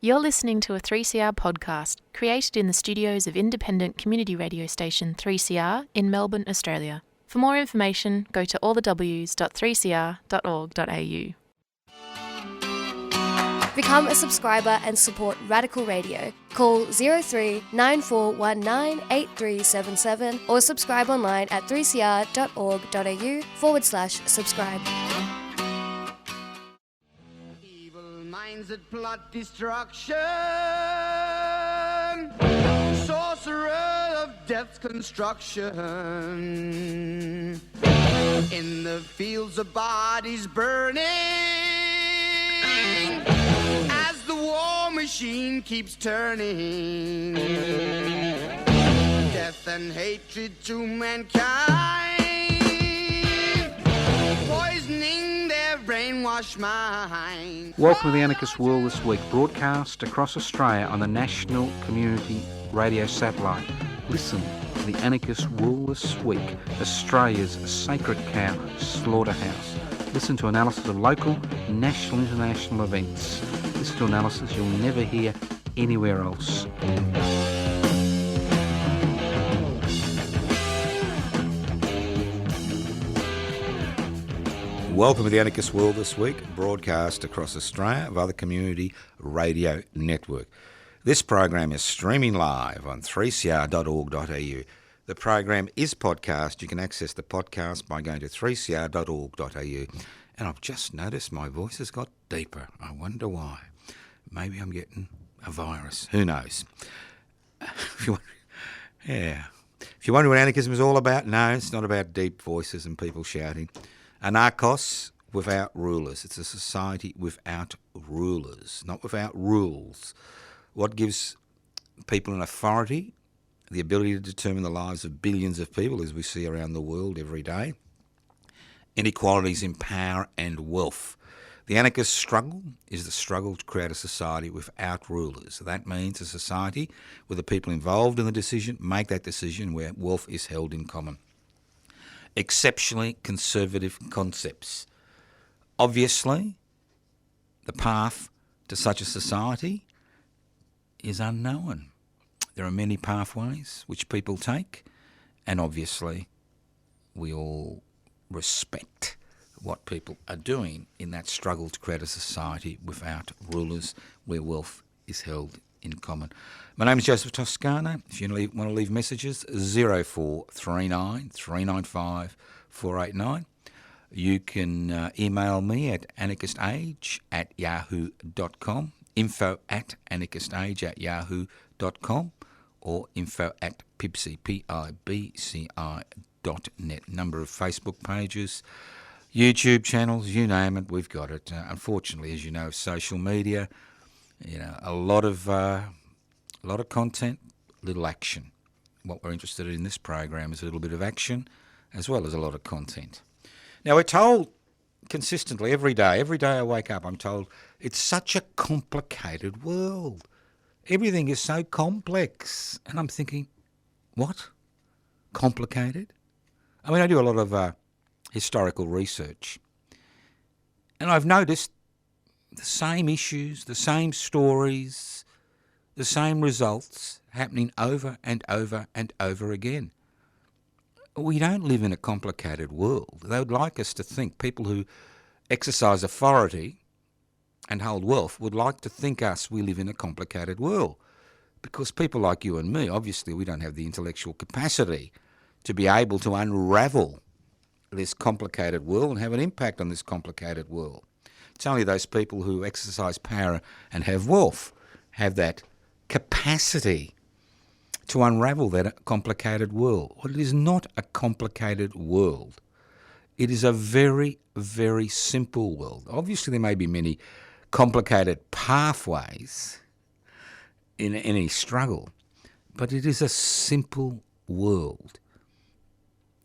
You're listening to a 3CR podcast created in the studios of independent community radio station 3CR in Melbourne, Australia. For more information, go to allthews.3cr.org.au. Become a subscriber and support Radical Radio. Call 03 9419 8377 or subscribe online at 3cr.org.au/subscribe. Minds that plot destruction, sorcerer of death's construction, in the fields of bodies burning, as the war machine keeps turning, death and hatred to mankind, poisoning their brainwashed mind. Welcome to the Anarchist World This Week, broadcast across Australia on the National Community Radio Satellite. Listen to the Anarchist World This Week, Australia's sacred cow slaughterhouse. Listen to analysis of local, national, international events. Listen to analysis you'll never hear anywhere else. Welcome to the Anarchist World This Week, broadcast across Australia via the Community Radio Network. This program is streaming live on 3cr.org.au. The program is podcast. You can access the podcast by going to 3cr.org.au. And I've just noticed my voice has got deeper. I wonder why. Maybe I'm getting a virus. Who knows? If you wonder what anarchism is all about, no, it's not about deep voices and people shouting. Anarchos without rulers. It's a society without rulers, not without rules. What gives people an authority, the ability to determine the lives of billions of people, as we see around the world every day. Inequalities in power and wealth. The anarchist struggle is the struggle to create a society without rulers. That means a society where the people involved in the decision make that decision where wealth is held in common. Exceptionally conservative concepts. Obviously, the path to such a society is unknown. There are many pathways which people take, and obviously we all respect what people are doing in that struggle to create a society without rulers where wealth is held in common. My name is Joseph Toscano. If you want to leave messages, 0439 395 489. You can email me at anarchistage@yahoo.com, info@anarchistage@yahoo.com, or info@pibci.net. Number of Facebook pages, YouTube channels, you name it, we've got it. Unfortunately, as you know, social media, a lot of content, little action. What we're interested in this program is a little bit of action as well as a lot of content. Now, we're told consistently every day I wake up, I'm told it's such a complicated world. Everything is so complex. And I'm thinking, what? Complicated? I mean, I do a lot of historical research. And I've noticed the same issues, the same stories, the same results happening over and over and over again. We don't live in a complicated world. They would like us to think, people who exercise authority and hold wealth would like to think we live in a complicated world. Because people like you and me, obviously we don't have the intellectual capacity to be able to unravel this complicated world and have an impact on this complicated world. It's only those people who exercise power and have wealth have that capacity to unravel that complicated world. Well, it is not a complicated world. It is a very, very simple world. Obviously, there may be many complicated pathways in any struggle, but it is a simple world.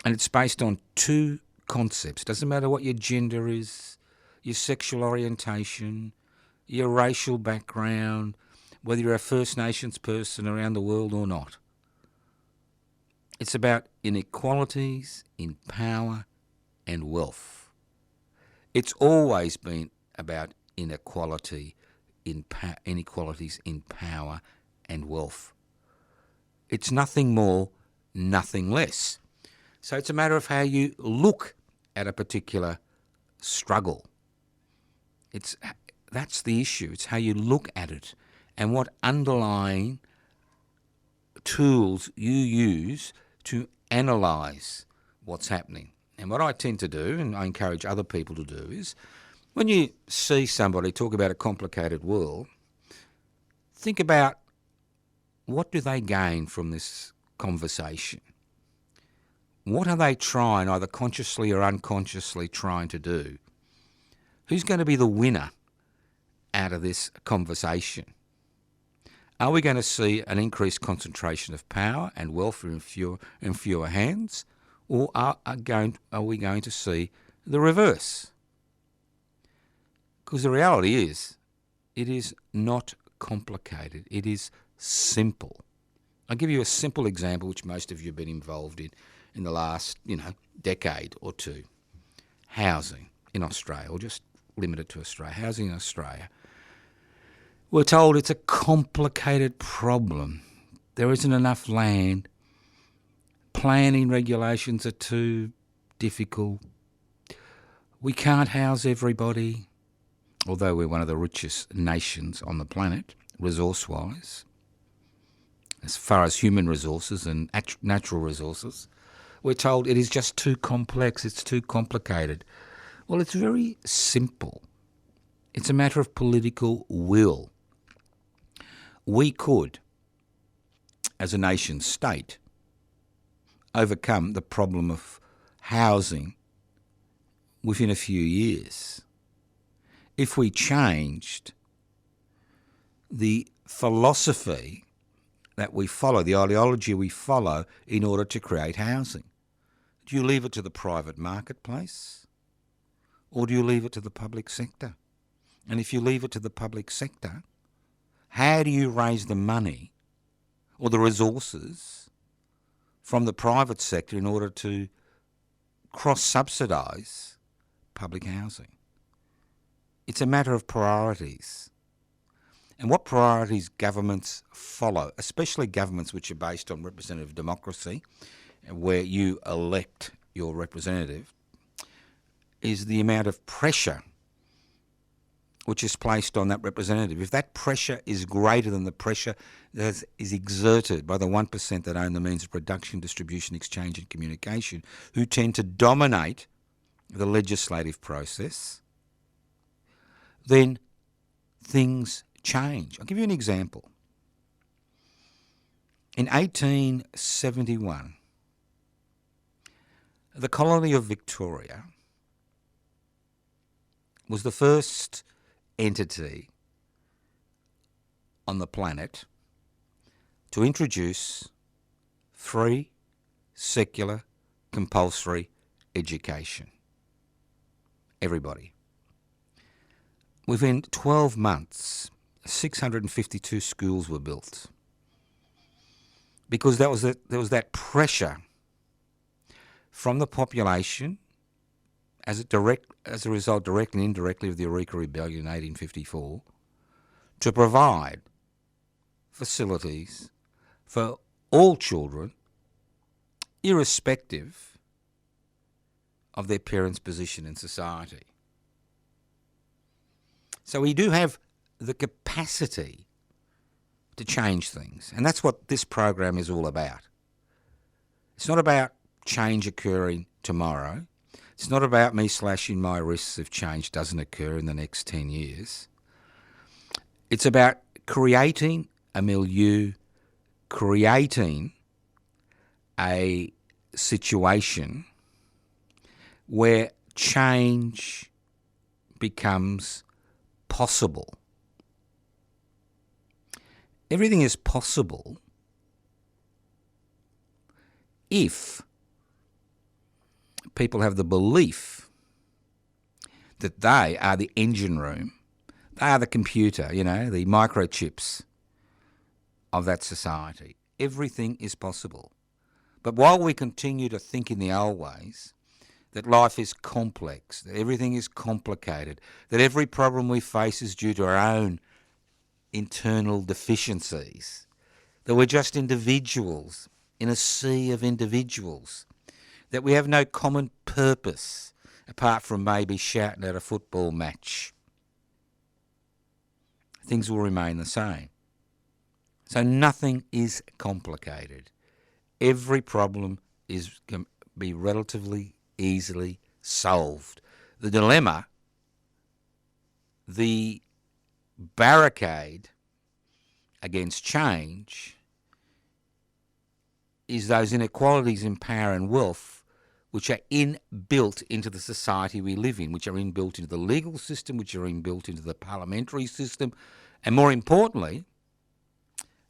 And it's based on two concepts. Doesn't matter what your gender is, your sexual orientation, your racial background, whether you're a First Nations person around the world or not. It's about inequalities in power and wealth. It's always been about inequality inequalities in power and wealth. It's nothing more, nothing less. So it's a matter of how you look at a particular struggle. That's the issue. It's how you look at it and what underlying tools you use to analyse what's happening. And what I tend to do, and I encourage other people to do, is when you see somebody talk about a complicated world, think about what do they gain from this conversation? What are they trying, either consciously or unconsciously trying to do? Who's going to be the winner out of this conversation? Are we going to see an increased concentration of power and wealth in fewer hands, or are we going to see the reverse? Because the reality is, it is not complicated. It is simple. I'll give you a simple example, which most of you have been involved in the last, decade or two. Housing in Australia, or just limited to Australia. Housing in Australia. We're told it's a complicated problem. There isn't enough land. Planning regulations are too difficult. We can't house everybody, although we're one of the richest nations on the planet, resource-wise, as far as human resources and natural resources. We're told it is just too complex, it's too complicated. Well, it's very simple. It's a matter of political will. We could, as a nation state, overcome the problem of housing within a few years if we changed the philosophy that we follow, the ideology we follow in order to create housing. Do you leave it to the private marketplace, or do you leave it to the public sector? And if you leave it to the public sector, how do you raise the money or the resources from the private sector in order to cross-subsidise public housing? It's a matter of priorities. And what priorities governments follow, especially governments which are based on representative democracy, where you elect your representative, is the amount of pressure which is placed on that representative. If that pressure is greater than the pressure that is exerted by the 1% that own the means of production, distribution, exchange and communication, who tend to dominate the legislative process, then things change. I'll give you an example. In 1871, the colony of Victoria was the first entity on the planet to introduce free, secular, compulsory education. Everybody. Within 12 months, 652 schools were built because there was that pressure from the population as a result, directly and indirectly, of the Eureka Rebellion in 1854, to provide facilities for all children, irrespective of their parents' position in society. So we do have the capacity to change things, and that's what this program is all about. It's not about change occurring tomorrow. It's not about me slashing my wrists if change doesn't occur in the next 10 years. It's about creating a milieu, creating a situation where change becomes possible. Everything is possible if people have the belief that they are the engine room, they are the computer, the microchips of that society. Everything is possible. But while we continue to think in the old ways, that life is complex, that everything is complicated, that every problem we face is due to our own internal deficiencies, that we're just individuals in a sea of individuals, that we have no common purpose apart from maybe shouting at a football match, things will remain the same. So nothing is complicated. Every problem can be relatively easily solved. The dilemma, the barricade against change, is those inequalities in power and wealth which are inbuilt into the society we live in, which are inbuilt into the legal system, which are inbuilt into the parliamentary system, and more importantly,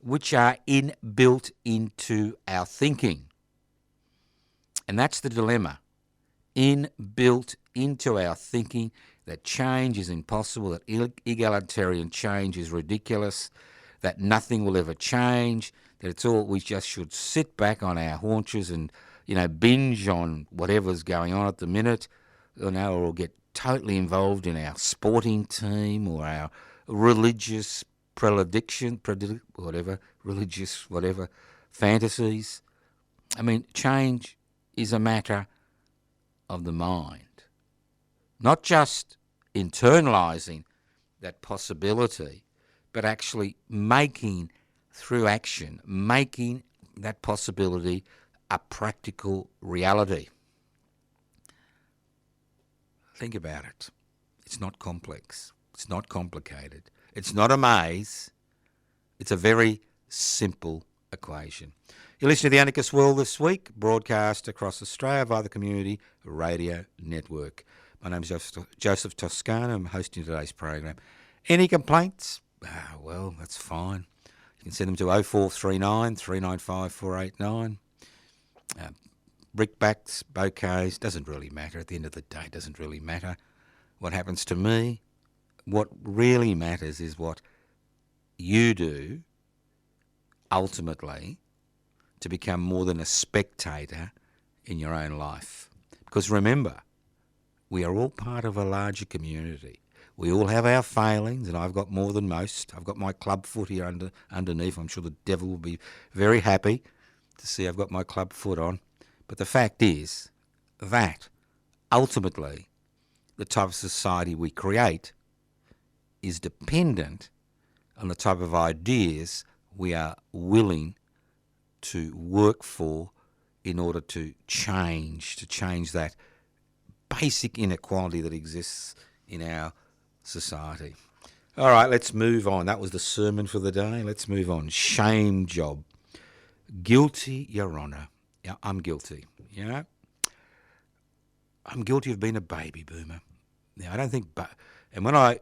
which are inbuilt into our thinking. And that's the dilemma. Inbuilt into our thinking that change is impossible, that egalitarian change is ridiculous, that nothing will ever change, that it's all, we just should sit back on our haunches and, binge on whatever's going on at the minute, or get totally involved in our sporting team or our religious religious fantasies. I mean, change is a matter of the mind. Not just internalising that possibility, but actually making, through action, making that possibility a practical reality. Think about it. It's not complex. It's not complicated. It's not a maze. It's a very simple equation. You're listening to The Anarchist World This Week, broadcast across Australia via the Community Radio Network. My name's Joseph Toscano. I'm hosting today's program. Any complaints? Well, that's fine. You can send them to 0439 395 489. Brickbats, bouquets, doesn't really matter. At the end of the day, it doesn't really matter what happens to me. What really matters is what you do, ultimately, to become more than a spectator in your own life. Because remember, we are all part of a larger community. We all have our failings, and I've got more than most. I've got my club foot here underneath. I'm sure the devil will be very happy to see I've got my club foot on. But the fact is that, ultimately, the type of society we create is dependent on the type of ideas we are willing to work for in order to change that basic inequality that exists in our society. All right, let's move on. That was the sermon for the day. Let's move on. Shame job. Guilty, Your Honour. Yeah, I'm guilty. I'm guilty of being a baby boomer. Now, I don't think... and when I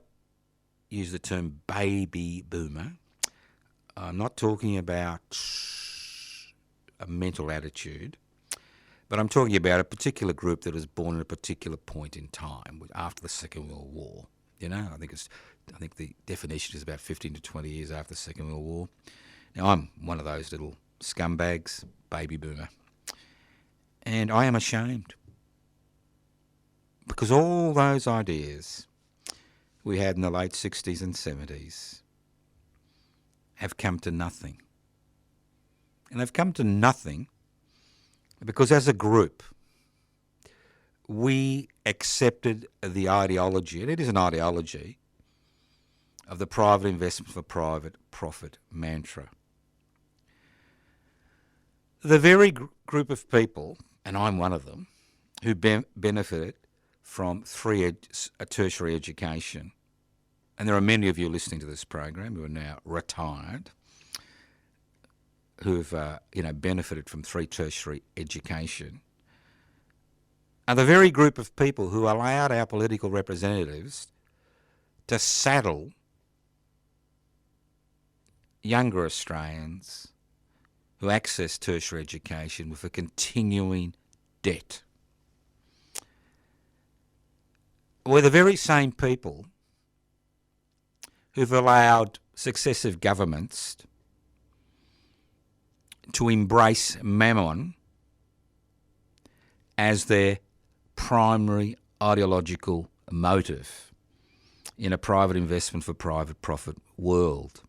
use the term baby boomer, I'm not talking about a mental attitude, but I'm talking about a particular group that was born at a particular point in time after the Second World War. I think the definition is about 15 to 20 years after the Second World War. Now, I'm one of those little scumbags, baby boomer, and I am ashamed because all those ideas we had in the late 60s and 70s have come to nothing. And they've come to nothing because as a group, we accepted the ideology, and it is an ideology, of the private investment for private profit mantra. The very group of people, and I'm one of them, who benefited from a tertiary education, and there are many of you listening to this program who are now retired, who've benefited from 3 tertiary education, are the very group of people who allowed our political representatives to saddle younger Australians who access tertiary education with a continuing debt. We're the very same people who've allowed successive governments to embrace mammon as their primary ideological motive in a private investment for private profit world.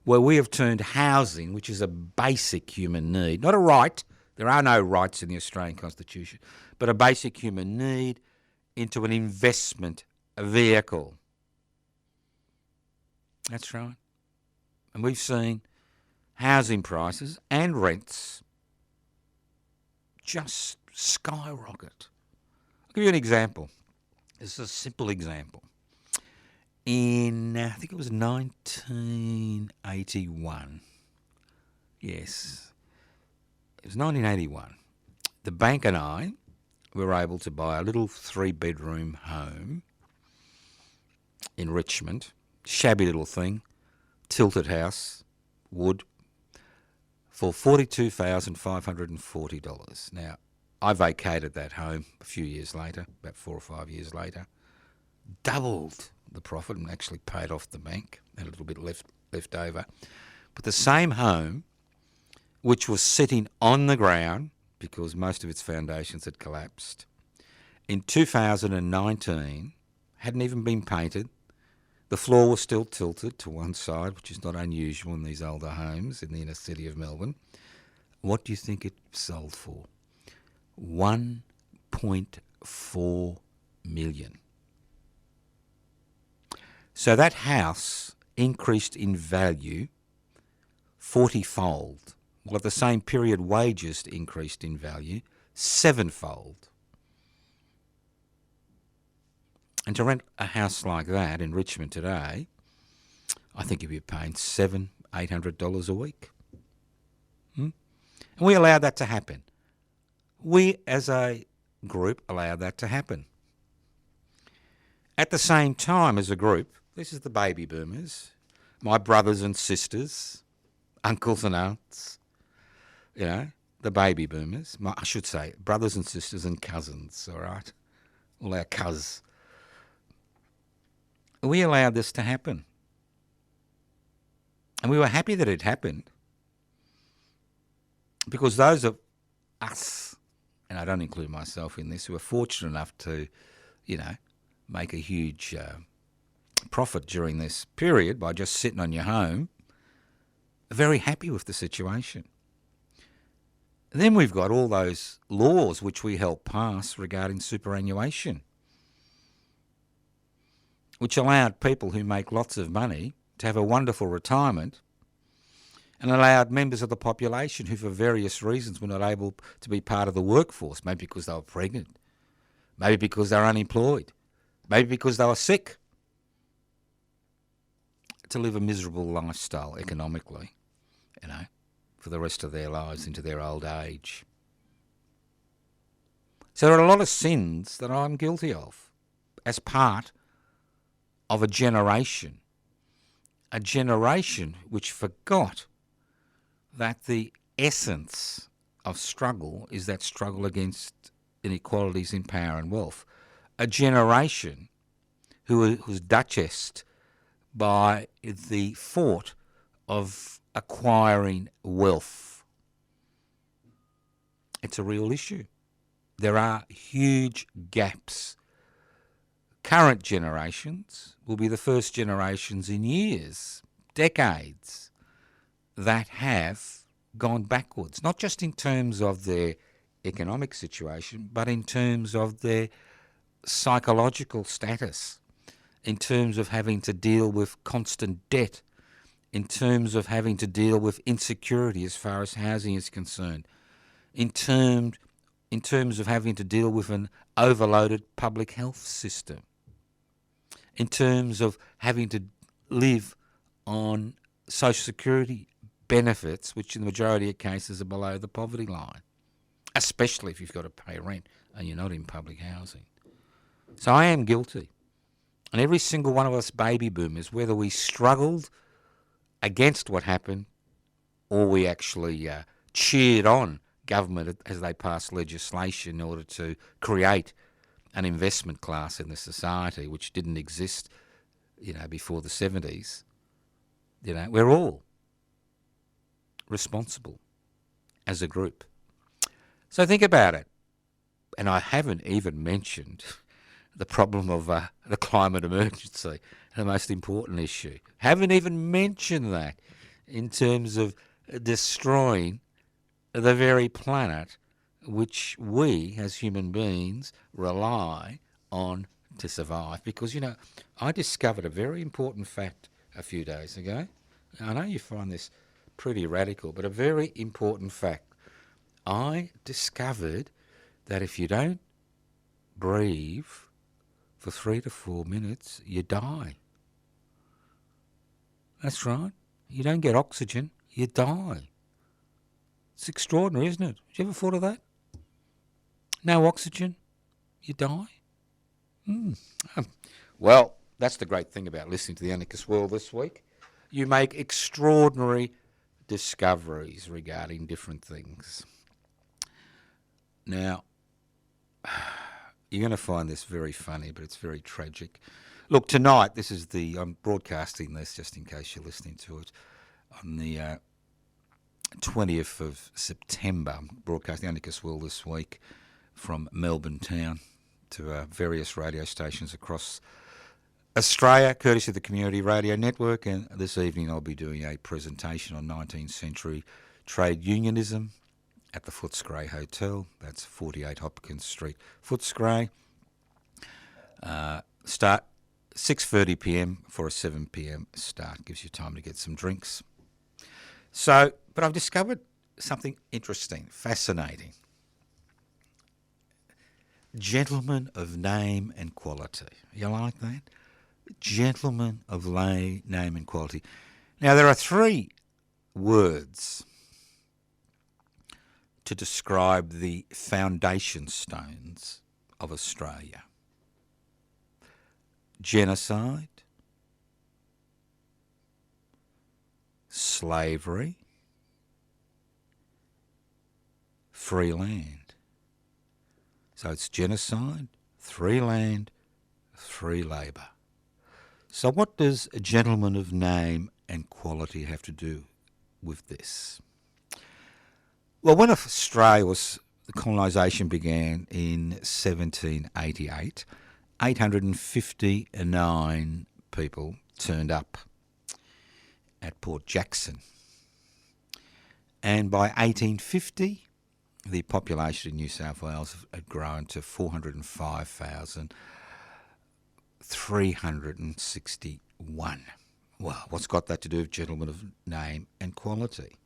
where we have turned housing, which is a basic human need, not a right, there are no rights in the Australian Constitution, but a basic human need, into an investment vehicle. That's right. And we've seen housing prices and rents just skyrocket. I'll give you an example. This is a simple example. In, I think it was 1981. Yes, it was 1981. The bank and I were able to buy a little 3-bedroom home in Richmond, shabby little thing, tilted house, wood, for $42,540. Now, I vacated that home a few years later, about 4 or 5 years later, doubled the profit and actually paid off the bank, had a little bit left over. But the same home, which was sitting on the ground because most of its foundations had collapsed, in 2019 hadn't even been painted. The floor was still tilted to one side, which is not unusual in these older homes in the inner city of Melbourne. What do you think it sold for? $1.4 million. So that house increased in value 40-fold, while at the same period wages increased in value 7-fold. And to rent a house like that in Richmond today, I think you'd be paying $700-800 a week. And we allowed that to happen. We, as a group, allowed that to happen. At the same time as a group, this is the baby boomers, my brothers and sisters, uncles and aunts, you know, the baby boomers. I should say brothers and sisters and cousins, all right? All our cuz. We allowed this to happen. And we were happy that it happened because those of us, and I don't include myself in this, who were fortunate enough to, you know, make a huge profit during this period by just sitting on your home, are very happy with the situation. Then we've got all those laws which we helped pass regarding superannuation, which allowed people who make lots of money to have a wonderful retirement and allowed members of the population who for various reasons were not able to be part of the workforce, maybe because they were pregnant, maybe because they were unemployed, maybe because they were sick, to live a miserable lifestyle economically, you know, for the rest of their lives into their old age. So there are a lot of sins that I'm guilty of as part of a generation which forgot that the essence of struggle is that struggle against inequalities in power and wealth. A generation who was duchessed by the thought of acquiring wealth. It's a real issue. There are huge gaps. Current generations will be the first generations in years, decades, that have gone backwards, not just in terms of their economic situation, but in terms of their psychological status, in terms of having to deal with constant debt, in terms of having to deal with insecurity as far as housing is concerned, in terms of having to deal with an overloaded public health system, in terms of having to live on social security benefits, which in the majority of cases are below the poverty line, especially if you've got to pay rent and you're not in public housing. So I am guilty. And every single one of us baby boomers, whether we struggled against what happened or we actually cheered on government as they passed legislation in order to create an investment class in the society which didn't exist, you know, before the 70s, you know, we're all responsible as a group. So think about it. And I haven't even mentioned the problem of the climate emergency, the most important issue. Haven't even mentioned that. in terms of destroying the very planet which we as human beings rely on to survive. Because, you know, I discovered a very important fact a few days ago. I know you find this pretty radical, but a very important fact. I discovered that if you don't breathe for 3 to 4 minutes, you die. That's right. You don't get oxygen, you die. It's extraordinary, isn't it? Have you ever thought of that? No oxygen, you die. Well, that's the great thing about listening to the Anarchist World this week. You make extraordinary discoveries regarding different things. Now, you're going to find this very funny, but it's very tragic. Look, tonight, I'm broadcasting this just in case you're listening to it, on the 20th of September. I'm broadcasting Anarchist World this week from Melbourne town to various radio stations across Australia, courtesy of the Community Radio Network, and this evening I'll be doing a presentation on 19th century trade unionism at the Footscray Hotel. That's 48 Hopkins Street, Footscray. Start 6:30 p.m. for a 7 p.m. start. Gives you time to get some drinks. So, but I've discovered something interesting, fascinating. Gentlemen of name and quality. You like that? Gentlemen of name and quality. Now, there are 3 words to describe the foundation stones of Australia. Genocide, slavery, free land. So it's genocide, free land, free labour. So what does a gentleman of name and quality have to do with this? Well, when the colonisation began in 1788, 859 people turned up at Port Jackson. And by 1850, the population in New South Wales had grown to 405,361. Well, what's got that to do with gentlemen of name and quality?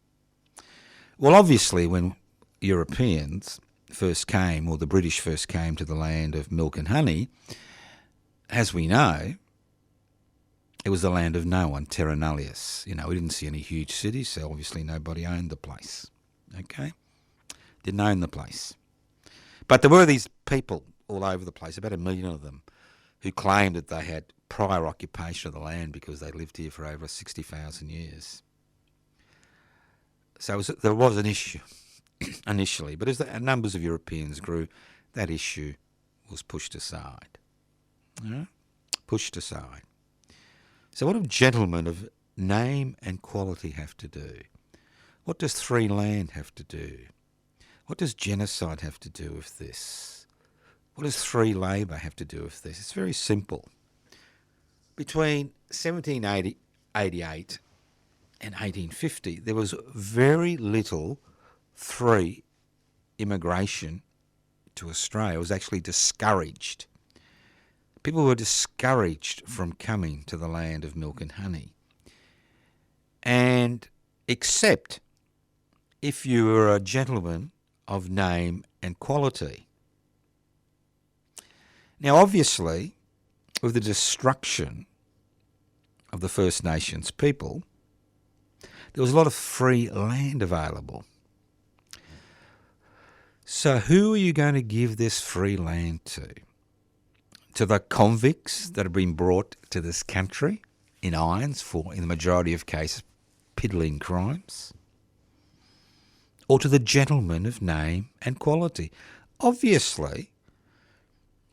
Well, obviously, when Europeans first came, or the British first came to the land of milk and honey, as we know, it was the land of no one, terra nullius. You know, we didn't see any huge cities, so obviously nobody owned the place. Okay? Didn't own the place. But there were these people all over the place, about 1 million of them, who claimed that they had prior occupation of the land because they lived here for over 60,000 years. So there was an issue initially, but as the numbers of Europeans grew, that issue was pushed aside. Pushed aside. So what do gentlemen of name and quality have to do? What does free land have to do? What does genocide have to do with this? What does free labour have to do with this? It's very simple. Between 1788 and 1850, there was very little free immigration to Australia. It was actually discouraged. People were discouraged from coming to the land of milk and honey. And except if you were a gentleman of name and quality. Now, obviously, with the destruction of the First Nations people, there was a lot of free land available. So who are you going to give this free land to? To the convicts that have been brought to this country in irons for, in the majority of cases, piddling crimes? Or to the gentlemen of name and quality? Obviously,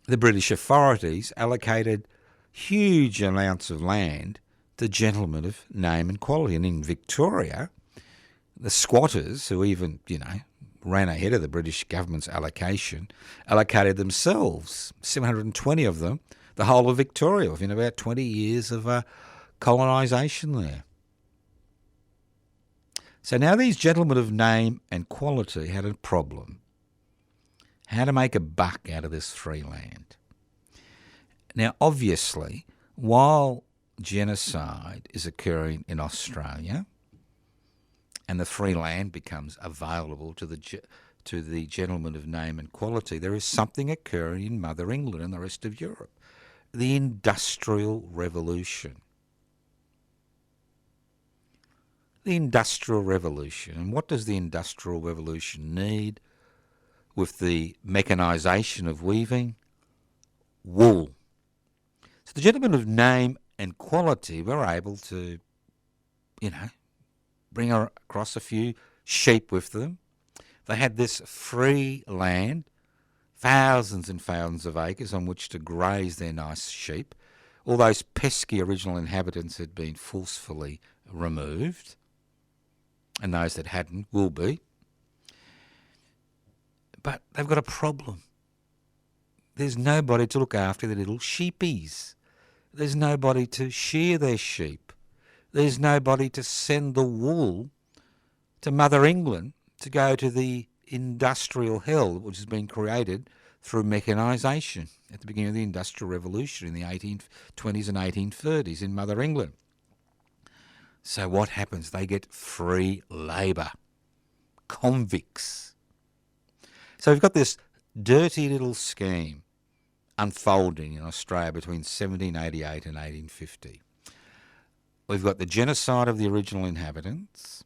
the British authorities allocated huge amounts of land to gentlemen of name and quality. And in Victoria, the squatters, who even, ran ahead of the British government's allocation, allocated themselves, 720 of them, the whole of Victoria, within about 20 years of colonisation there. So now these gentlemen of name and quality had a problem. How to make a buck out of this free land. Now, obviously, while genocide is occurring in Australia and the free land becomes available to the gentlemen of name and quality, there is something occurring in Mother England and the rest of Europe. The Industrial Revolution. The Industrial Revolution. And what does the Industrial Revolution need with the mechanisation of weaving? Wool. So the gentlemen of name and quality were able to, bring across a few sheep with them. They had this free land, thousands and thousands of acres on which to graze their nice sheep. All those pesky original inhabitants had been forcefully removed, and those that hadn't will be. But they've got a problem. There's nobody to look after the little sheepies. There's nobody to shear their sheep. There's nobody to send the wool to Mother England to go to the industrial hell which has been created through mechanisation at the beginning of the Industrial Revolution in the 1820s and 1830s in Mother England. So what happens? They get free labour, convicts. So we've got this dirty little scheme unfolding in Australia between 1788 and 1850. We've got the genocide of the original inhabitants.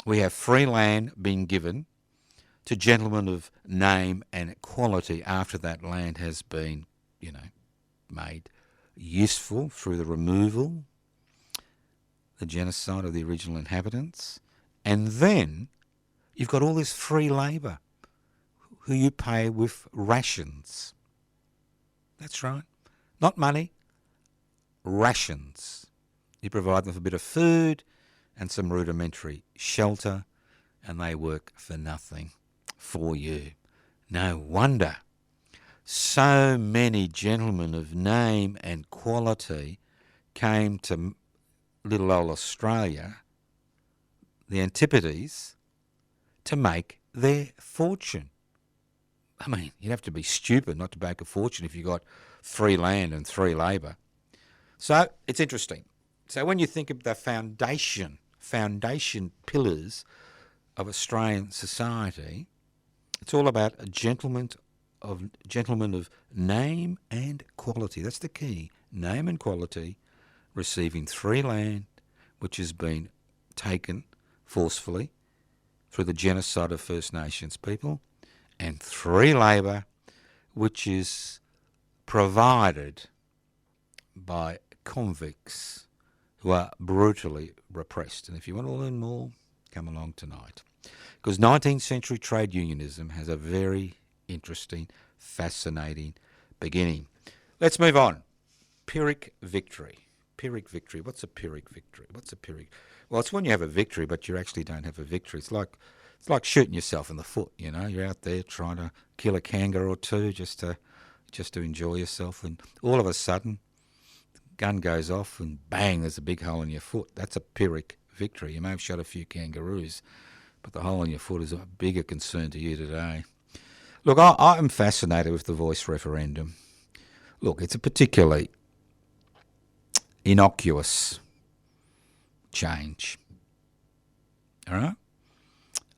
We have free land being given to gentlemen of name and quality after that land has been, made useful through the removal, the genocide of the original inhabitants. And then you've got all this free labour who you pay with rations. That's right. Not money, rations. You provide them with a bit of food and some rudimentary shelter, and they work for nothing for you. No wonder so many gentlemen of name and quality came to little old Australia, the Antipodes, to make their fortune. I mean, you'd have to be stupid not to make a fortune if you got free land and free labour. So it's interesting. So when you think of the foundation pillars of Australian society, it's all about a gentleman of name and quality. That's the key. Name and quality, receiving free land, which has been taken forcefully through the genocide of First Nations people, and free labour, which is provided by convicts who are brutally repressed. And if you want to learn more, come along tonight. Because 19th century trade unionism has a very interesting, fascinating beginning. Let's move on. Pyrric victory. Pyrric victory. What's a Pyrric victory? What's a Pyrric? Well, it's when you have a victory, but you actually don't have a victory. It's like shooting yourself in the foot. You're out there trying to kill a kangaroo or two just to enjoy yourself, and all of a sudden, gun goes off, and bang, there's a big hole in your foot. That's a Pyrric victory. You may have shot a few kangaroos, but the hole in your foot is a bigger concern to you today. Look, I'm fascinated with the voice referendum. Look, it's a particularly innocuous change. All right?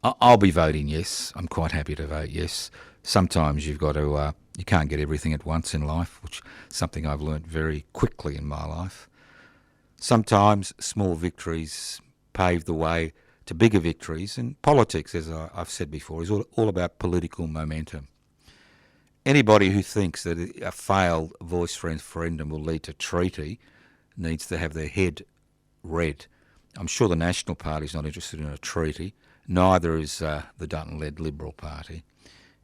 I'll be voting yes. I'm quite happy to vote yes. Sometimes you've got to, you can't get everything at once in life, which is something I've learnt very quickly in my life. Sometimes small victories pave the way to bigger victories, and politics, as I've said before, is all about political momentum. Anybody who thinks that a failed voice referendum will lead to treaty needs to have their head read. I'm sure the National Party's not interested in a treaty. Neither is the Dutton-led Liberal Party.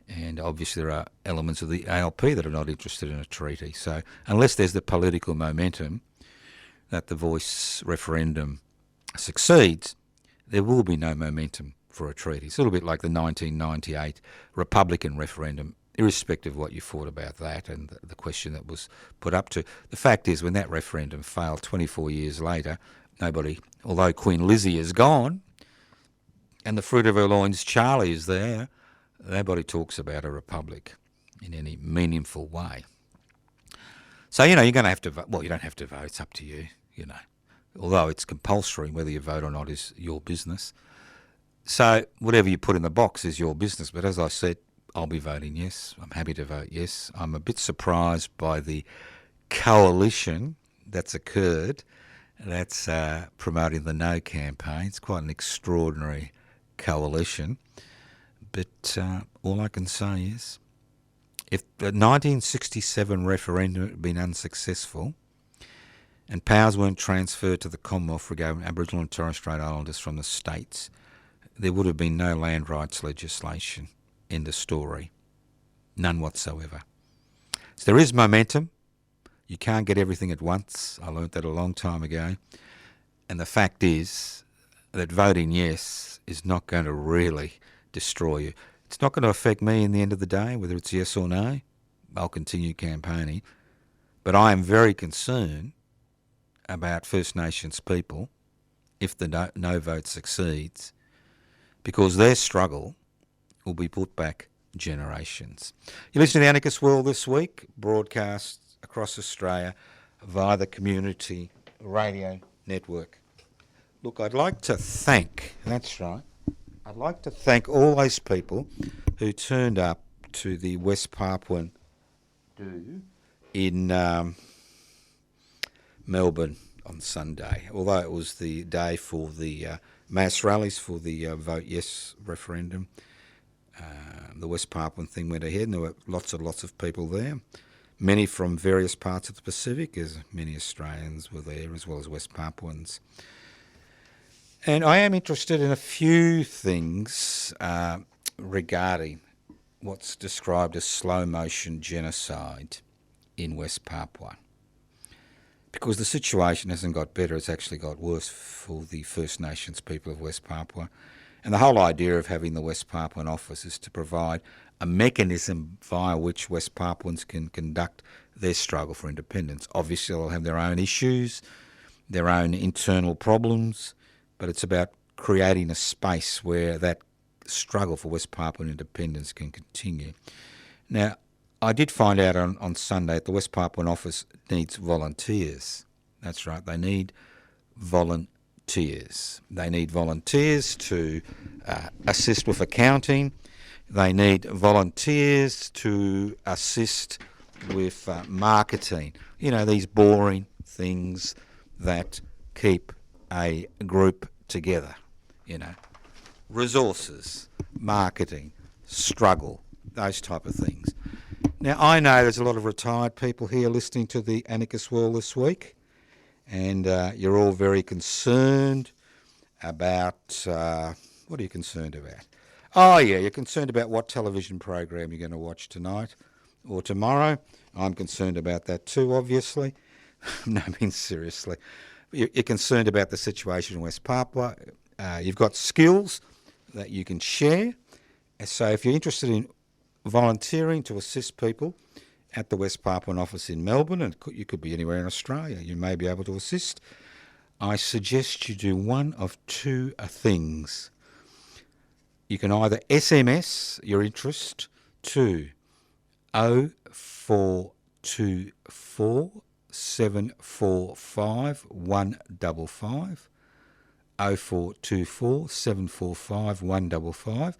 And obviously there are elements of the ALP that are not interested in a treaty. So unless there's the political momentum that the voice referendum succeeds, there will be no momentum for a treaty. It's a little bit like the 1998 Republican referendum, irrespective of what you thought about that and the question that was put up to. The fact is, when that referendum failed 24 years later, although Queen Lizzie is gone and the fruit of her loins, Charlie, is there, nobody talks about a republic in any meaningful way. So, you're going to have to vote. Well, you don't have to vote. It's up to you, Although it's compulsory, whether you vote or not is your business. So whatever you put in the box is your business. But as I said, I'll be voting yes. I'm happy to vote yes. I'm a bit surprised by the coalition that's occurred that's promoting the no campaign. It's quite an extraordinary coalition. But all I can say is, if the 1967 referendum had been unsuccessful and powers weren't transferred to the Commonwealth regarding Aboriginal and Torres Strait Islanders from the states, there would have been no land rights legislation. End of story. None whatsoever. So there is momentum. You can't get everything at once. I learnt that a long time ago. And the fact is that voting yes is not going to really destroy you. It's not going to affect me in the end of the day, whether it's yes or no. I'll continue campaigning. But I am very concerned about First Nations people if the no vote succeeds, because their struggle will be put back generations. You listen to The Anarchist World this week, broadcast across Australia via the Community Radio Network. Look, I'd like to thank all those people who turned up to the West Papuan do in Melbourne on Sunday, although it was the day for the mass rallies for the Vote Yes referendum. The West Papuan thing went ahead and there were lots of people there, many from various parts of the Pacific, as many Australians were there as well as West Papuans. And I am interested in a few things regarding what's described as slow-motion genocide in West Papua. Because the situation hasn't got better, it's actually got worse for the First Nations people of West Papua. And the whole idea of having the West Papuan office is to provide a mechanism via which West Papuans can conduct their struggle for independence. Obviously, they'll have their own issues, their own internal problems, but it's about creating a space where that struggle for West Papuan independence can continue. Now, I did find out on Sunday that the West Papuan office needs volunteers. That's right, they need volunteers. They need volunteers to assist with accounting. They need volunteers to assist with marketing. These boring things that keep a group together. Resources, marketing, struggle, those type of things. Now, I know there's a lot of retired people here listening to the Anarchist World this week, and you're all very concerned about... what are you concerned about? Oh, yeah, you're concerned about what television program you're going to watch tonight or tomorrow. I'm concerned about that too, obviously. No, I mean, seriously. You're concerned about the situation in West Papua. You've got skills that you can share. So if you're interested in volunteering to assist people at the West Papuan office in Melbourne, and you could be anywhere in Australia, you may be able to assist, I suggest you do one of two things. You can either SMS your interest to 0424 745 155, 0424 745 155,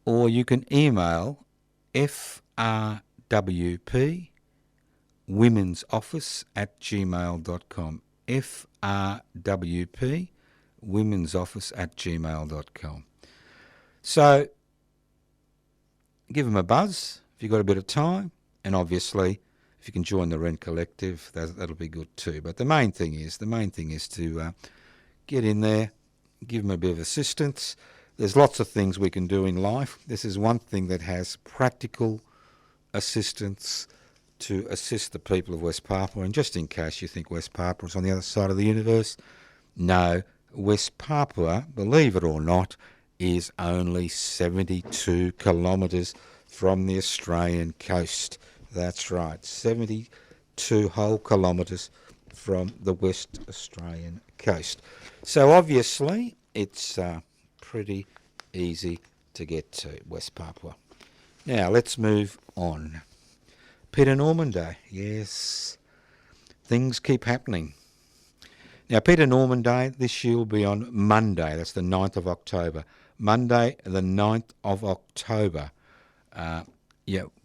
or you can email frwp womensoffice@gmail.com, frwp womensoffice@gmail.com. So give them a buzz if you've got a bit of time, and obviously if you can join the Rent Collective, that'll be good too. But the main thing is to get in there, give them a bit of assistance. There's lots of things we can do in life. This is one thing that has practical assistance to assist the people of West Papua. And just in case you think West Papua is on the other side of the universe, no, West Papua, believe it or not, is only 72 kilometres from the Australian coast. That's right, 72 whole kilometres from the West Australian coast. So obviously it's pretty easy to get to West Papua. Now let's move on. Peter Norman Day. Yes, things keep happening. Now Peter Norman Day this year will be on Monday. That's the 9th of October. Monday the 9th of October.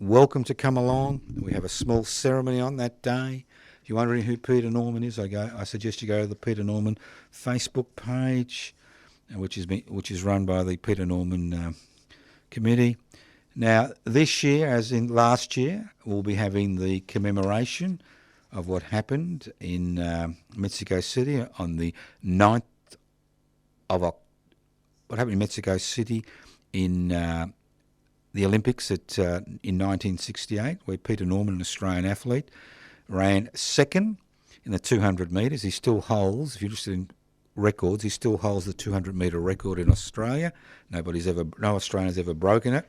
Welcome to come along. We have a small ceremony on that day. If you're wondering who Peter Norman is, I suggest you go to the Peter Norman Facebook page, which is run by the Peter Norman Committee. Now, this year, as in last year, we'll be having the commemoration of what happened in Mexico City on the 9th of October. What happened in Mexico City in the Olympics in 1968, where Peter Norman, an Australian athlete, ran second in the 200 metres. He still holds, if you're interested in records, he still holds the 200-metre record in Australia. No Australian's ever broken it.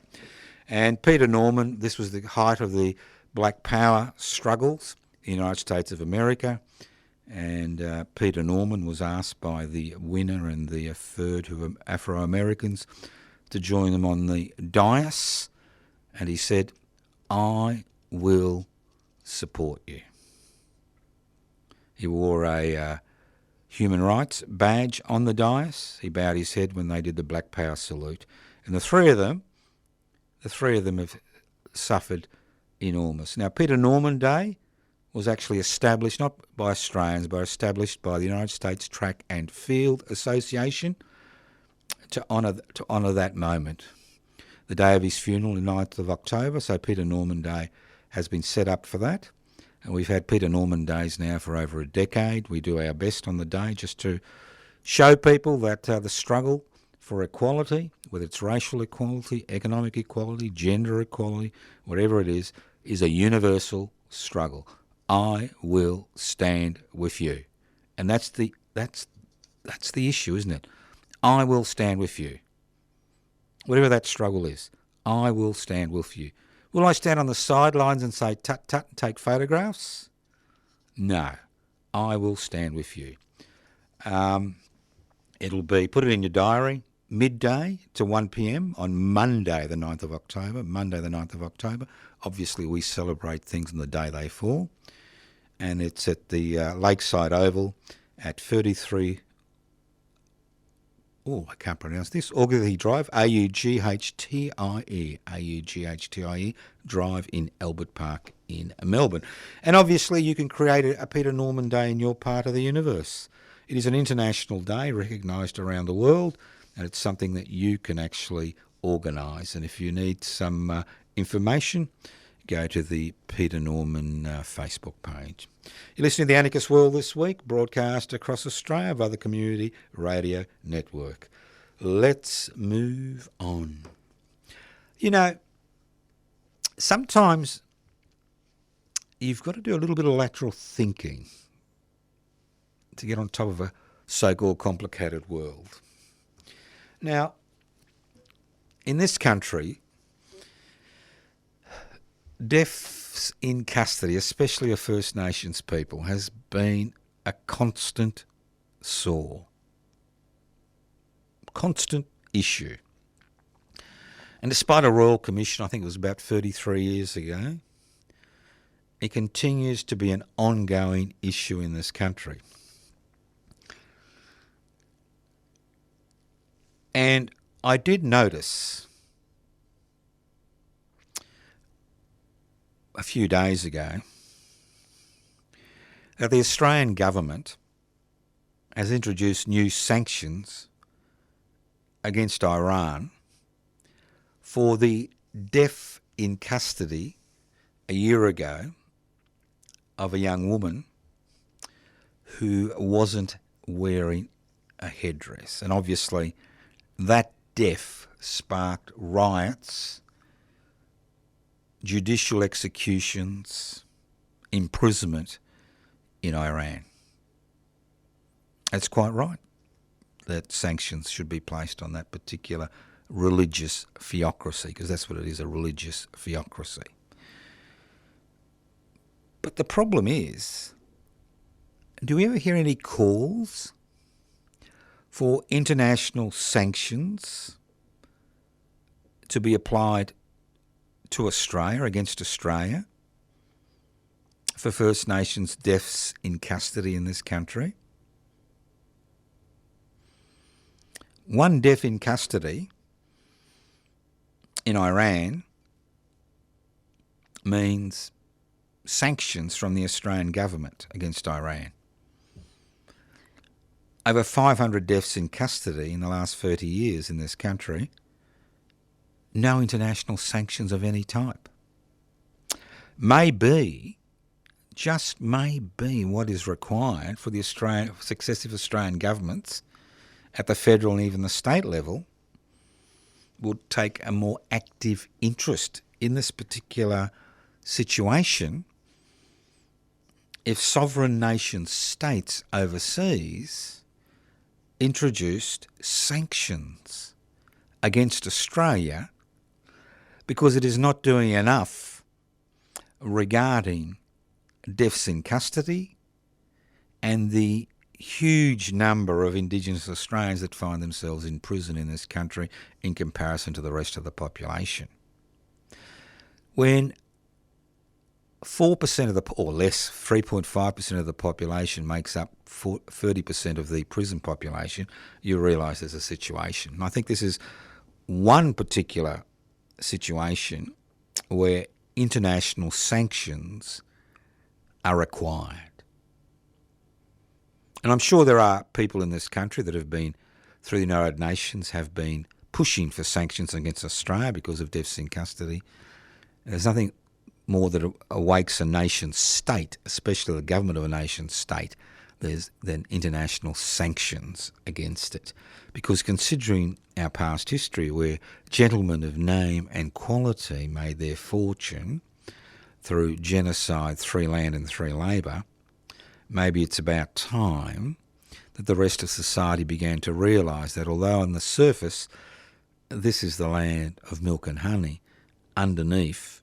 And Peter Norman, this was the height of the Black Power struggles in the United States of America. And Peter Norman was asked by the winner and the third, who were Afro-Americans, to join them on the dais. And he said, "I will support you." He wore a human rights badge on the dais. He bowed his head when they did the Black Power salute. And the three of them have suffered enormous. Now, Peter Norman Day was actually established, not by Australians, but established by the United States Track and Field Association to honour that moment. The day of his funeral, the 9th of October, so Peter Norman Day has been set up for that. And we've had Peter Norman Days now for over a decade. We do our best on the day just to show people that the struggle for equality, whether it's racial equality, economic equality, gender equality, whatever it is a universal struggle. I will stand with you. And that's the issue, isn't it? I will stand with you. Whatever that struggle is, I will stand with you. Will I stand on the sidelines and say tut tut and take photographs? No, I will stand with you. It'll be, put it in your diary, midday to 1 p.m. on Monday the 9th of October. Monday the 9th of October. Obviously we celebrate things on the day they fall. And it's at the Lakeside Oval at 33... I can't pronounce this. Augughtie Drive, Aughtie Drive in Albert Park in Melbourne. And obviously you can create a Peter Norman Day in your part of the universe. It is an international day recognised around the world, and it's something that you can actually organise. And if you need some information, go to the Peter Norman Facebook page. You're listening to The Anarchist World This Week, broadcast across Australia via the Community Radio Network. Let's move on. You know, sometimes you've got to do a little bit of lateral thinking to get on top of a so-called complicated world. Now, in this country, deafs in custody, especially of First Nations people, has been a constant issue. And despite a Royal Commission, I think it was about 33 years ago, it continues to be an ongoing issue in this country. And I did notice a few days ago that the Australian government has introduced new sanctions against Iran for the deaf in custody a year ago of a young woman who wasn't wearing a headdress. And obviously that death sparked riots, judicial executions, imprisonment in Iran. It's quite right that sanctions should be placed on that particular religious theocracy, because that's what it is, a religious theocracy. But the problem is do we ever hear any calls for international sanctions to be applied to Australia, against Australia, for First Nations deaths in custody in this country? One death in custody in Iran means sanctions from the Australian government against Iran. Over 500 deaths in custody in the last 30 years in this country. No international sanctions of any type. Maybe, just maybe, what is required for the successive Australian governments at the federal and even the state level would take a more active interest in this particular situation if sovereign nation states overseas introduced sanctions against Australia because it is not doing enough regarding deaths in custody and the huge number of Indigenous Australians that find themselves in prison in this country in comparison to the rest of the population. When 4% of the, or less, 3.5% of the population makes up 30% of the prison population, you realise there's a situation. And I think this is one particular situation where international sanctions are required. And I'm sure there are people in this country that have been, through the United Nations, have been pushing for sanctions against Australia because of deaths in custody. There's nothing more that awakes a nation state, especially the government of a nation state, than international sanctions against it. Because considering our past history, where gentlemen of name and quality made their fortune through genocide, free land and free labour, maybe it's about time that the rest of society began to realise that although on the surface this is the land of milk and honey, underneath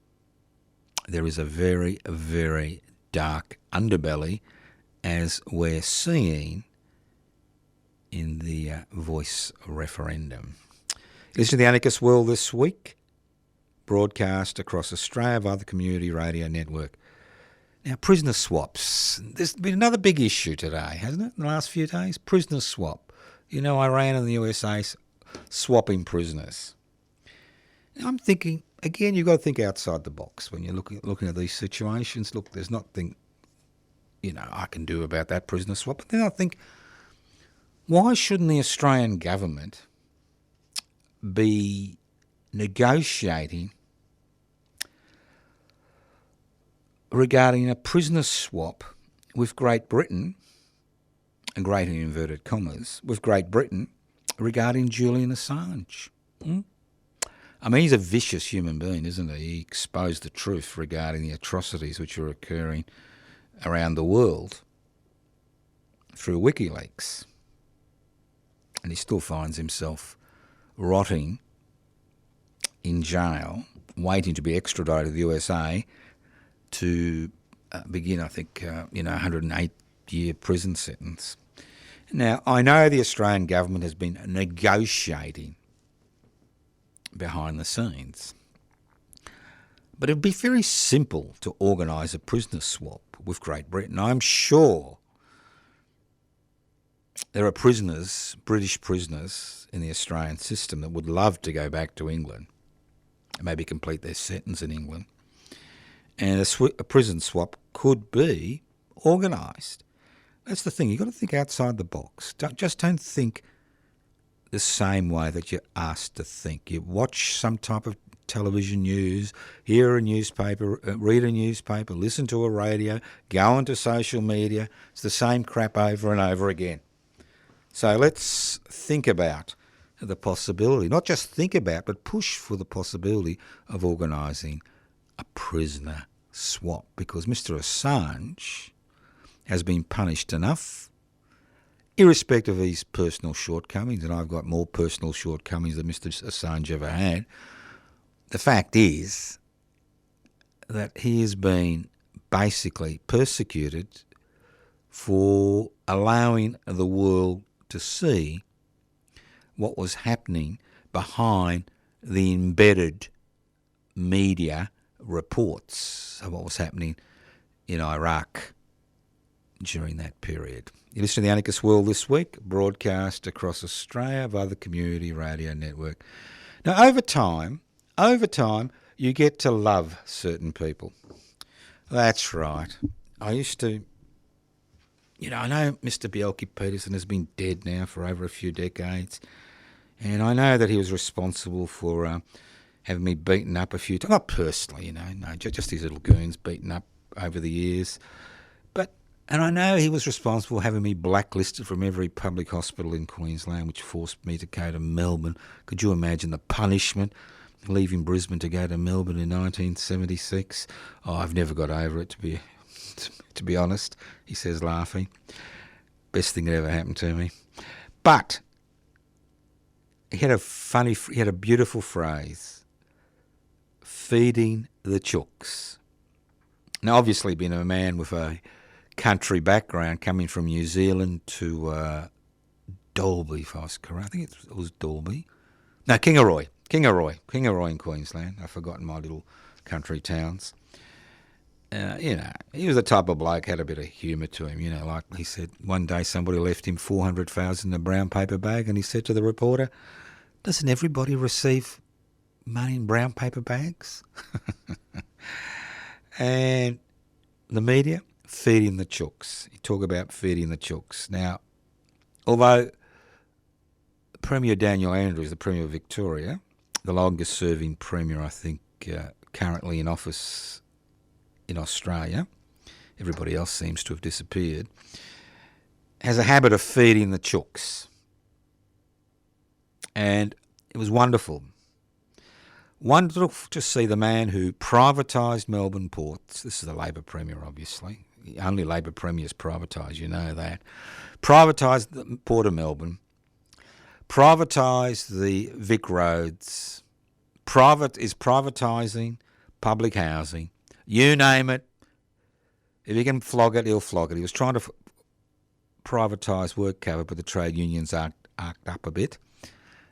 there is a very, very dark underbelly, as we're seeing in the Voice referendum. Listen to the Anarchist World this week, broadcast across Australia via the Community Radio Network. Now, prisoner swaps. There's been another big issue today, hasn't it, in the last few days? Prisoner swap. You know, Iran and the USA swapping prisoners. Now, I'm thinking, again, you've got to think outside the box when you're looking at these situations. Look, there's nothing, I can do about that prisoner swap. But then I think, why shouldn't the Australian government be negotiating regarding a prisoner swap with Great Britain, and great in inverted commas, with Great Britain regarding Julian Assange? I mean, he's a vicious human being, isn't he? He exposed the truth regarding the atrocities which are occurring around the world through WikiLeaks. And he still finds himself rotting in jail, waiting to be extradited to the USA to begin, I think, 108-year prison sentence. Now, I know the Australian government has been negotiating behind the scenes, but it would be very simple to organise a prisoner swap with Great Britain. I'm sure there are prisoners, British prisoners in the Australian system that would love to go back to England and maybe complete their sentence in England. And a prison swap could be organised. That's the thing. You've got to think outside the box. Don't think the same way that you're asked to think. You watch some type of television news, hear a newspaper, read a newspaper, listen to a radio, go onto social media. It's the same crap over and over again. So let's think about the possibility, not just think about, but push for the possibility of organising a prisoner swap, because Mr. Assange has been punished enough, irrespective of his personal shortcomings, and I've got more personal shortcomings than Mr. Assange ever had. The fact is that he has been basically persecuted for allowing the world to see what was happening behind the embedded media reports of what was happening in Iraq during that period. You listen to The Anarchist World This Week, broadcast across Australia via the Community Radio Network. Now, over time, you get to love certain people. That's right. I used to, I know Mr. Bjelke-Petersen has been dead now for over a few decades, and I know that he was responsible for having me beaten up a few times. Not personally, no, just these little goons beaten up over the years. And I know he was responsible for having me blacklisted from every public hospital in Queensland, which forced me to go to Melbourne. Could you imagine the punishment, leaving Brisbane to go to Melbourne in 1976? Oh, I've never got over it, to be honest, he says, laughing. Best thing that ever happened to me. But he had a beautiful phrase, feeding the chooks. Now, obviously, being a man with a country background, coming from New Zealand to Dalby, if I was correct. I think it was Dalby. No, Kingaroy in Queensland. I've forgotten my little country towns. He was the type of bloke, had a bit of humour to him. Like he said, one day somebody left him 400,000 in a brown paper bag, and he said to the reporter, "Doesn't everybody receive money in brown paper bags?" And the media, feeding the chooks. You talk about feeding the chooks. Now, although Premier Daniel Andrews, the Premier of Victoria, the longest serving Premier, I think, currently in office in Australia, everybody else seems to have disappeared, has a habit of feeding the chooks. And it was wonderful. Wonderful to see the man who privatised Melbourne ports. This is the Labor Premier, obviously. Only Labor Premiers privatise, you know that. Privatised the Port of Melbourne. Privatised the Vic roads. Is privatising public housing. You name it. If he can flog it, he'll flog it. He was trying to privatise work cover, but the trade unions arced up a bit.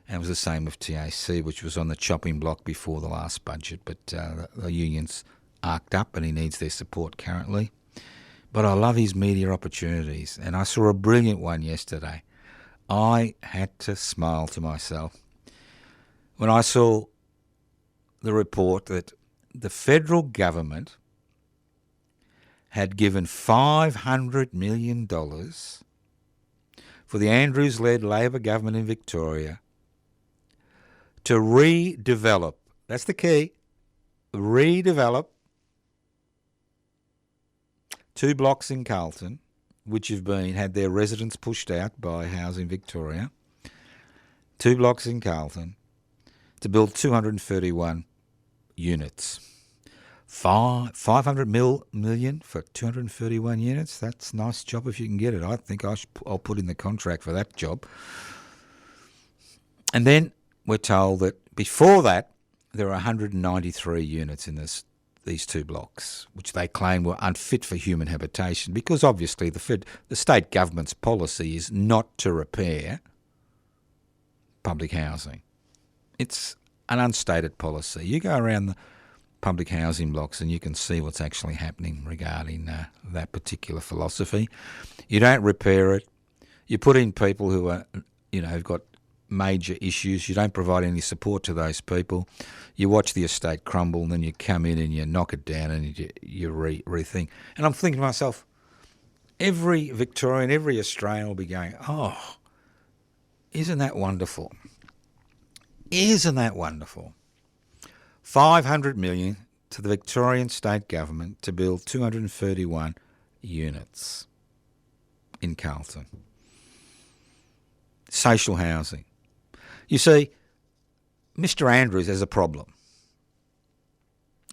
And it was the same with TAC, which was on the chopping block before the last budget. But the unions arced up, and he needs their support currently. But I love his media opportunities, and I saw a brilliant one yesterday. I had to smile to myself when I saw the report that the federal government had given $500 million for the Andrews-led Labor government in Victoria to redevelop, that's the key, redevelop 2 blocks in Carlton, which have had their residents pushed out by Housing Victoria. 2 blocks in Carlton to build 231 units. 500 million for 231 units. That's a nice job if you can get it. I think I'll put in the contract for that job. And then we're told that before that there are 193 units in these 2 blocks, which they claim were unfit for human habitation, because obviously the state government's policy is not to repair public housing. It's an unstated policy. You go around the public housing blocks and you can see what's actually happening regarding that particular philosophy. You don't repair it. You put in people who are, have got major issues. You don't provide any support to those people. You watch the estate crumble, and then you come in and you knock it down and you rethink. And I'm thinking to myself, every Victorian, every Australian will be going, oh, isn't that wonderful? Isn't that wonderful? 500 million to the Victorian state government to build 231 units in Carlton. Social housing. You see, Mr. Andrews has a problem.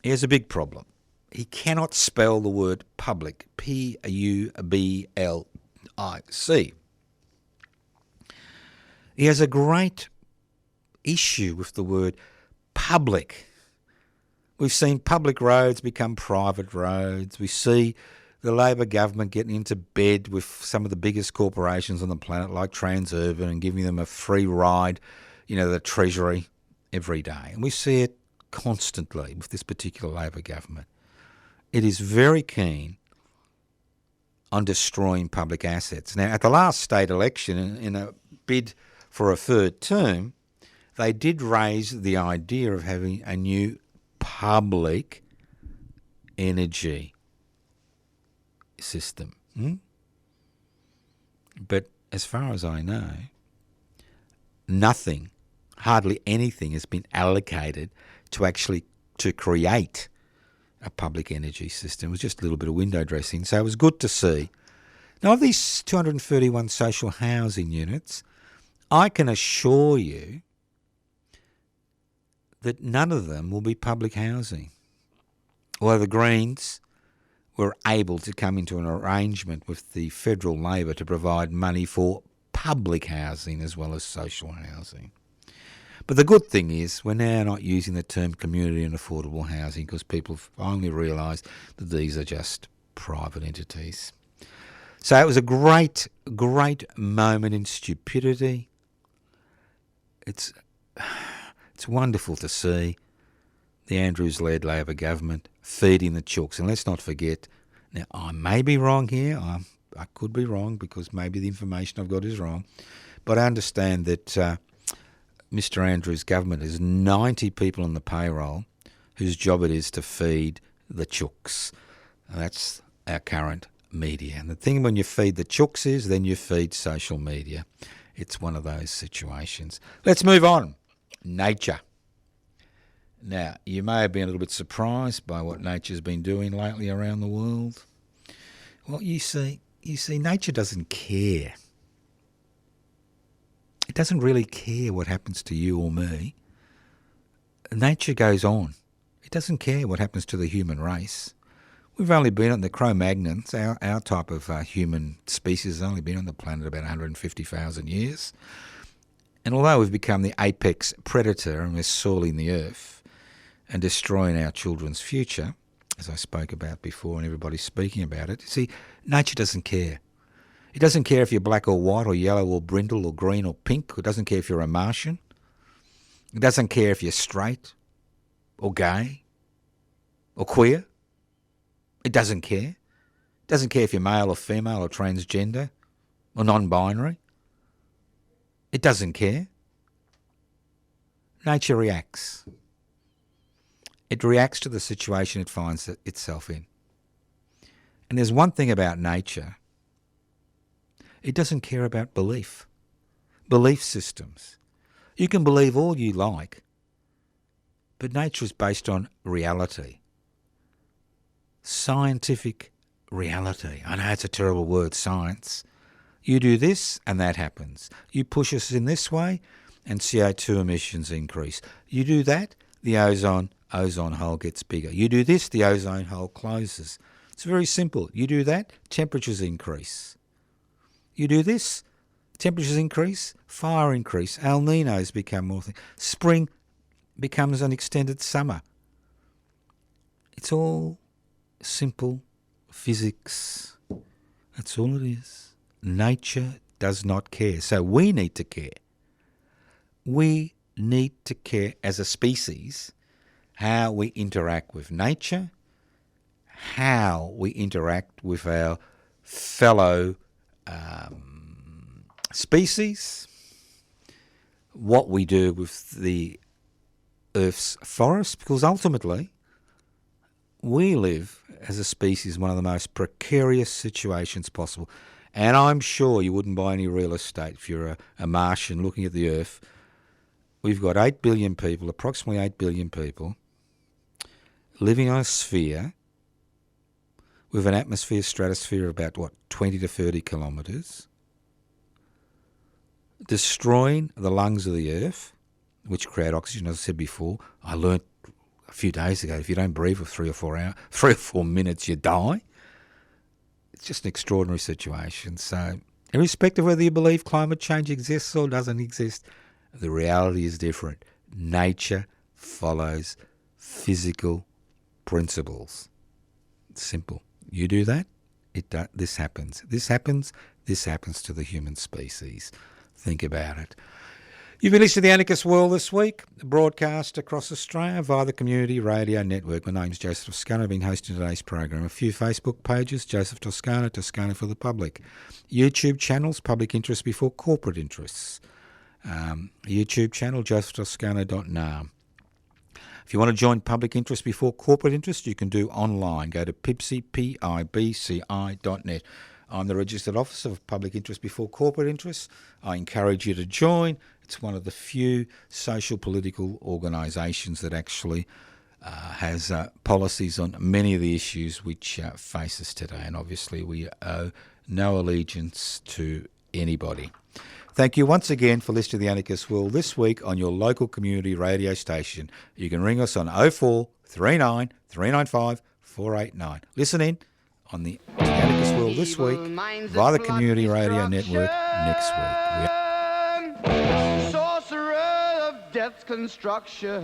He has a big problem. He cannot spell the word public, P-U-B-L-I-C. He has a great issue with the word public. We've seen public roads become private roads. We see the Labor government getting into bed with some of the biggest corporations on the planet, like Transurban, and giving them a free ride, the Treasury every day. And we see it constantly with this particular Labor government. It is very keen on destroying public assets. Now, at the last state election, in a bid for a third term, they did raise the idea of having a new public energy system. But as far as I know, nothing, hardly anything has been allocated to create a public energy system. It was just a little bit of window dressing. So it was good to see. Now, of these 231 social housing units, I can assure you that none of them will be public housing. Although the Greens were able to come into an arrangement with the federal Labor to provide money for public housing as well as social housing. But the good thing is we're now not using the term community and affordable housing because people finally realised that these are just private entities. So it was a great, great moment in stupidity. It's wonderful to see the Andrews-led Labor government feeding the Chooks. And let's not forget, now I may be wrong here, I could be wrong because maybe the information I've got is wrong, but I understand that Mr Andrews' government has 90 people on the payroll whose job it is to feed the Chooks. And that's our current media. And the thing when you feed the Chooks is then you feed social media. It's one of those situations. Let's move on. Nature. Now, you may have been a little bit surprised by what nature's been doing lately around the world. Well, you see, nature doesn't care. It doesn't really care what happens to you or me. Nature goes on. It doesn't care what happens to the human race. We've only been on the Cro-Magnons, our type of human species has only been on the planet about 150,000 years. And although we've become the apex predator and we're soiling the earth and destroying our children's future, as I spoke about before and everybody's speaking about it, see, nature doesn't care. It doesn't care if you're black or white or yellow or brindle or green or pink. It doesn't care if you're a Martian. It doesn't care if you're straight or gay or queer. It doesn't care. It doesn't care if you're male or female or transgender or non-binary. It doesn't care. Nature reacts. It reacts to the situation it finds itself in. And there's one thing about nature. It doesn't care about belief systems. You can believe all you like, but nature is based on reality. Scientific reality. I know it's a terrible word, science. You do this and that happens. You push us in this way and CO2 emissions increase. You do that, the ozone hole gets bigger. You do this, the ozone hole closes. It's very simple. You do that, temperatures increase. You do this, temperatures increase, fire increase, El Niños become more things. Spring becomes an extended summer. It's all simple physics. That's all it is. Nature does not care. So we need to care. We need to care as a species how we interact with nature, how we interact with our fellow species, what we do with the Earth's forests, because ultimately we live as a species in one of the most precarious situations possible. And I'm sure you wouldn't buy any real estate if you're a Martian looking at the Earth. We've got 8 billion people, approximately 8 billion people, living on a sphere with an atmosphere stratosphere of about, 20 to 30 kilometres, destroying the lungs of the Earth, which create oxygen. As I said before, I learnt a few days ago, if you don't breathe for 3 or 4 minutes, you die. It's just an extraordinary situation. So, irrespective of whether you believe climate change exists or doesn't exist, the reality is different. Nature follows physical principles. It's simple. You do that, this happens. This happens to the human species. Think about it. You've been listening to The Anarchist World this week, broadcast across Australia via the Community Radio Network. My name's Joseph Toscano. I've been hosting today's program. A few Facebook pages, Joseph Toscano, Toscano for the Public. YouTube channels, Public Interest Before Corporate Interests. YouTube channel, josephtoscano.nar. If you want to join Public Interest Before Corporate Interest, you can do online. Go to pibci.net. I'm the Registered Officer of Public Interest Before Corporate Interests. I encourage you to join. It's one of the few social political organisations that actually has policies on many of the issues which face us today. And obviously we owe no allegiance to anybody. Thank you once again for listening to The Anarchist World this week on your local community radio station. You can ring us on 0439 395 489. Listen in on The Anarchist World this week via the Community Radio Network next week. Sorcerer of death's construction.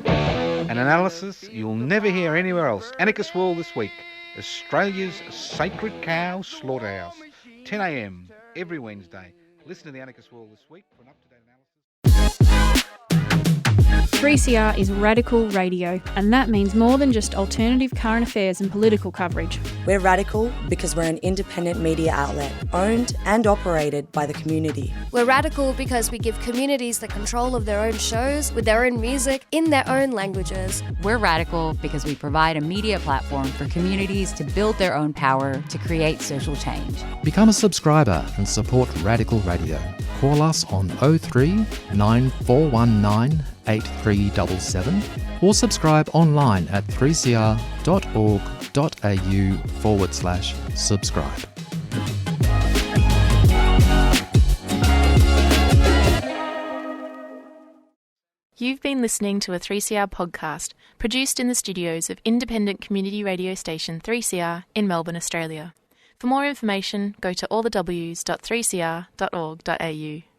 An analysis you'll never hear anywhere else. Anarchist World this week. Australia's sacred cow slaughterhouse. 10 a.m. every Wednesday. Listen to The Anarchist World this week for an up-to-date analysis. 3CR is radical radio, and that means more than just alternative current affairs and political coverage. We're radical because we're an independent media outlet, owned and operated by the community. We're radical because we give communities the control of their own shows, with their own music, in their own languages. We're radical because we provide a media platform for communities to build their own power to create social change. Become a subscriber and support Radical Radio. Call us on 03 9419 8377 or subscribe online at 3cr.org.au/subscribe. You've been listening to a 3CR podcast produced in the studios of independent community radio station 3CR in Melbourne, Australia. For more information, go to allthews.3cr.org.au.